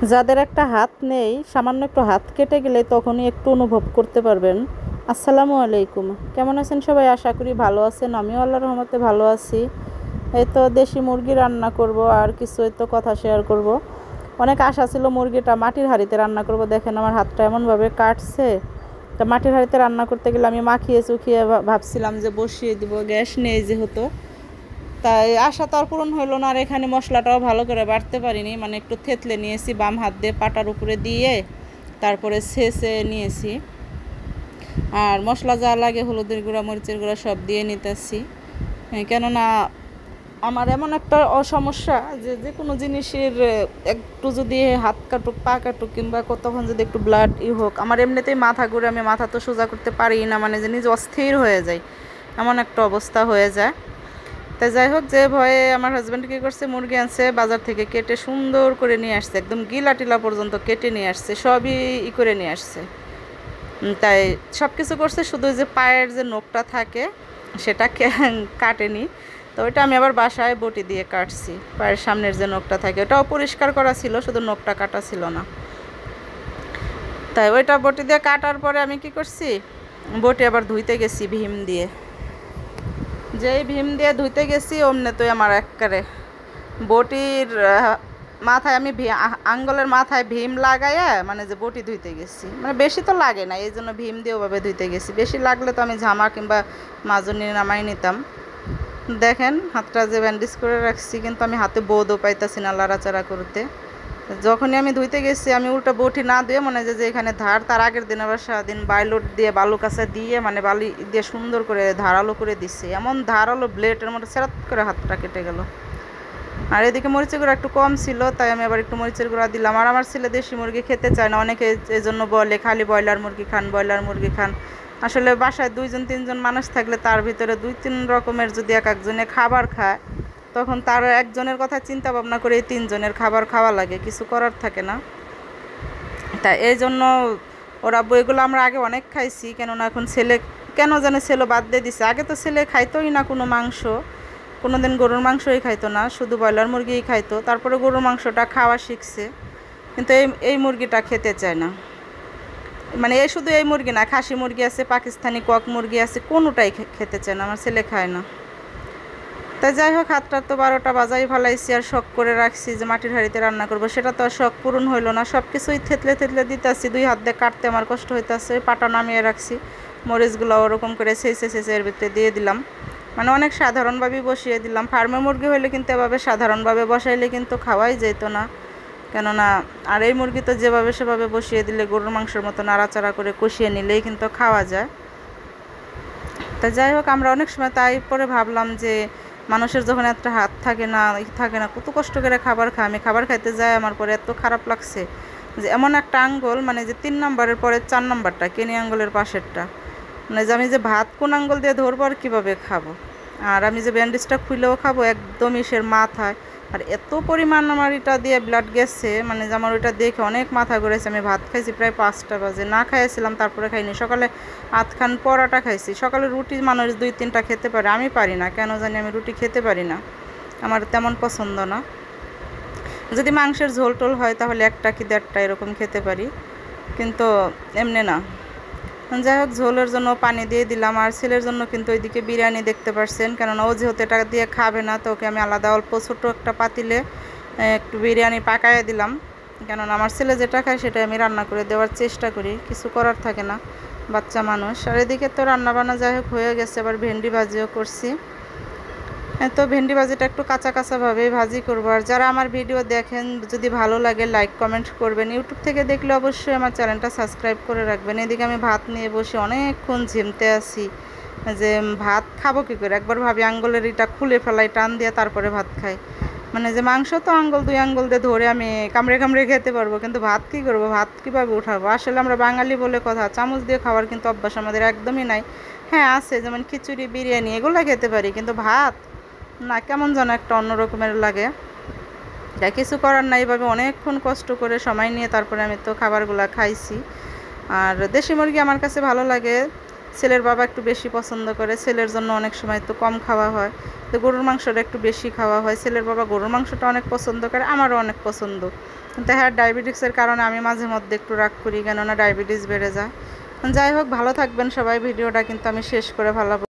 যাদের একটা হাত নেই, সামান্য একটু হাত কেটে গেলে তখনই একটু অনুভব করতে পারবেন। আসসালামু আলাইকুম, কেমন আছেন সবাই? আশা করি ভালো আছেন। আমিও আল্লাহর রহমতে ভালো আছি। এই তো দেশি মুরগি রান্না করব, আর কিছু এই তো কথা শেয়ার করব। অনেক আশা ছিল মুরগিটা মাটির হাঁড়িতে রান্না করব। দেখেন আমার হাতটা এমনভাবে কাটছে। তা মাটির হাঁড়িতে রান্না করতে গেলে আমি মাখিয়ে চুখিয়ে ভাবছিলাম যে বসিয়ে দিব, গ্যাস নেই যেহেতু। তাই আশা তো আর পূরণ হইলো না। আর এখানে মশলাটাও ভালো করে বাটতে পারিনি, মানে একটু থেতলে নিয়েছি বাম হাত দিয়ে পাটার উপরে দিয়ে, তারপরে ছেঁচে নিয়েছি। আর মশলা যা লাগে হলুদের গুঁড়া মরিচের গুঁড়া সব দিয়ে নিতেছি। কেননা আমার এমন একটা সমস্যা যে যে কোনো জিনিসের একটু যদি হাত কাটুক পা কাটুক কিংবা তখন যদি একটু ব্লাড হোক, আমার এমনিতেই মাথা ঘুরে, আমি মাথা তো সোজা করতে পারি না, মানে যে নিজে অস্থির হয়ে যায়, এমন একটা অবস্থা হয়ে যায়। তাই যাই হোক, যে ভয়ে আমার হাজব্যান্ড কী করছে, মুরগি আনছে বাজার থেকে, কেটে সুন্দর করে নিয়ে আসছে, একদম গিলা টিলা পর্যন্ত কেটে নিয়ে আসছে, সবই করে নিয়ে আসছে। তাই সব কিছু করছে, শুধু যে পায়ের যে নখটা থাকে সেটা কাটেনি। তো ওইটা আমি আবার বাসায় বটি দিয়ে কাটছি। পায়ের সামনের যে নখটা থাকে ওটাও পরিষ্কার করা ছিল, শুধু নখটা কাটা ছিল না। তাই ওইটা বটি দিয়ে কাটার পরে আমি কি করছি, বটি আবার ধুইতে গেছি ভীম দিয়ে। যেই ভীম দিয়ে ধুইতে গেছি অমনে তো আমার একবারে বটির মাথায় আমি আঙ্গুলের মাথায় ভীম লাগাইয়া, মানে যে বটি ধুইতে গেছি, মানে বেশি তো লাগে না, এই জন্য ভীম দিয়ে ওভাবে ধুইতে গেছি। বেশি লাগলে তো আমি ঝামা কিংবা মাজনি নামাই নিতাম। দেখেন হাতটা যে ব্যান্ডেজ করে রাখছি, কিন্তু আমি হাতে বোধও পাইতাছি না লাড়াচাড়া করতে। যখনই আমি ধুইতে গেছি, আমি উল্টা বটি না দিয়ে, মনে যে এখানে ধার, তার আগের দিন আবার সারাদিন বাইলোট দিয়ে বালু কাঁচা দিয়ে, মানে বালি দিয়ে সুন্দর করে ধারালো করে দিচ্ছে, এমন ধারালো ব্লেডের মধ্যে সেরাত করে হাতটা কেটে গেল। আর এদিকে মরিচের গুঁড়া একটু কম ছিল, তাই আমি আবার একটু মরিচের গুঁড়া দিলাম। আর আমার ছেলে দেশি মুরগি খেতে চায় না, অনেকে এই জন্য বলে খালি ব্রয়লার মুরগি খান, ব্রয়লার মুরগি খান। আসলে বাসায় 2-3 জন মানুষ থাকলে তার ভিতরে 2-3 রকমের যদি এক একজনে খাবার খায়, তখন তার একজনের কথা চিন্তা ভাবনা করে এই 3 জনের খাবার খাওয়া লাগে, কিছু করার থাকে না। তা এই জন্য ওরা বইগুলো আমরা আগে অনেক খাইছি, কেননা এখন ছেলে কেন জানে ছেলে বাদ দিয়ে দিছে। আগে তো ছেলে খাইতোই না কোনো মাংস, কোনো দিন গরুর মাংসই খাইতো না, শুধু ব্রয়লার মুরগিই খাইতো। তারপরে গরুর মাংসটা খাওয়া শিখছে, কিন্তু এই মুরগিটা খেতে চায় না। মানে শুধু এই মুরগি না, খাসি মুরগি আছে, পাকিস্তানি কক মুরগি আছে, কোনোটাই খেতে চায় না, আমার ছেলে খায় না। তাই যাই হোক, হাতটা তো 12টা বাজাই ফেলাইছি, আর শখ করে রাখছি যে মাটির হাঁড়িতে রান্না করবো, সেটা তো আর শখ পূরণ হইলো না। সব কিছুই থেতলে থেতলে দিতেছি, 2 হাত দিয়ে কাটতে আমার কষ্ট হইতেছে। পাটা নামিয়ে রাখছি, মরিচগুলো ওরকম করে ছেঁচে এর ভিতরে দিয়ে দিলাম, মানে অনেক সাধারণভাবেই বসিয়ে দিলাম। ফার্মে মুরগি হইলে কিন্তু এভাবে সাধারণভাবে বসাইলে কিন্তু খাওয়াই যেত না, কেননা আর এই মুরগি তো যেভাবে সেভাবে বসিয়ে দিলে গরুর মাংসের মতো নাড়াচাড়া করে কষিয়ে নিলেই কিন্তু খাওয়া যায়। তা যাই হোক, আমরা অনেক সময় তাই পরে ভাবলাম যে মানুষের যখন একটা হাত থাকে না কত কষ্ট করে খাবার খায়। আমি খাবার খাইতে যাই, আমার পরে এত খারাপ লাগছে যে এমন একটা আঙ্গুল, মানে যে 3 নম্বরের পরে 4 নম্বরটা কেনি আঙ্গুলের পাশেরটা, মানে যে আমি যে ভাত কোন আঙ্গুল দিয়ে ধরবো আর কীভাবে খাবো। আর আমি যে ব্যান্ডেজটা খুলেও খাবো একদমই সে মাথায়, আর এত পরিমাণ আমার এটা দিয়ে ব্লাড গেছে, মানে যে আমার ওইটা দেখে অনেক মাথা ঘুরেছে। আমি ভাত খাইছি প্রায় 5টা বাজে, না খাইছিলাম, তারপরে খাইনি। সকালে আধখান পরোটা খাইছি। সকালে রুটি মানুষ 2-3টা খেতে পারে, আমি পারি না, কেন জানি আমি রুটি খেতে পারি না, আমার তেমন পছন্দ না। যদি মাংসের ঝোল টোল হয় তাহলে 1টা কি 1.5টা এরকম খেতে পারি, কিন্তু এমনি না। যাই হোক, ঝোলের জন্য পানি দিয়ে দিলাম। আর ছেলের জন্য কিন্তু ওইদিকে বিরিয়ানি দেখতে পাচ্ছেন, কেননা ও যেহেতু এটা দিয়ে খাবে না, তো ওকে আমি আলাদা অল্প ছোটো একটা পাতিলে একটু বিরিয়ানি পাকাইয়ে দিলাম, কেননা আমার ছেলে যেটা খায় সেটা আমি রান্না করে দেওয়ার চেষ্টা করি, কিছু করার থাকে না, বাচ্চা মানুষ। আর এদিকে তো রান্নাবান্না যাই হোক হয়ে গেছে, আবার ভেন্ডি ভাজিও করছি। তো ভেন্ডি ভাজিটা একটু কাঁচা কাঁচাভাবেই ভাজি করবো। আর যারা আমার ভিডিও দেখেন, যদি ভালো লাগে লাইক কমেন্ট করবেন। ইউটিউব থেকে দেখলে অবশ্যই আমার চ্যানেলটা সাবস্ক্রাইব করে রাখবেন। এদিকে আমি ভাত নিয়ে বসে অনেকক্ষণ ঝিমতে আসি যে ভাত খাবো কী করে। একবার ভাবি আঙ্গুলের এটা খুলে ফেলাই, টান দিয়ে তারপরে ভাত খাই। মানে যে মাংস তো 2 আঙ্গুল দিয়ে ধরে আমি কামড়ে কামড়ে খেতে পারবো, কিন্তু ভাত কী করবো, ভাত কীভাবে উঠাবো। আসলে আমরা বাঙালি বলে কথা, চামচ দিয়ে খাওয়ার কিন্তু অভ্যাস আমাদের একদমই নাই। হ্যাঁ আছে, যেমন খিচুড়ি বিরিয়ানি এগুলো খেতে পারি, কিন্তু ভাত না, কেমন যেন একটা অন্য রকমের লাগে। তাই কিছু করার নাই, এভাবে অনেকক্ষণ কষ্ট করে সময় নিয়ে তারপরে আমি তো খাবারগুলো খাইছি। আর দেশি মুরগি আমার কাছে ভালো লাগে, ছেলের বাবা একটু বেশি পছন্দ করে, ছেলের জন্য অনেক সময় তো কম খাওয়া হয়, তো গরুর মাংসটা একটু বেশি খাওয়া হয়। ছেলের বাবা গরুর মাংসটা অনেক পছন্দ করে, আমারও অনেক পছন্দ। কিন্তু হ্যাঁ, ডায়াবেটিক্সের কারণে আমি মাঝে মধ্যে একটু রাগ করি, কেননা ডায়াবেটিস বেড়ে যায়। যাই হোক, ভালো থাকবেন সবাই। ভিডিওটা কিন্তু আমি শেষ করে ভালো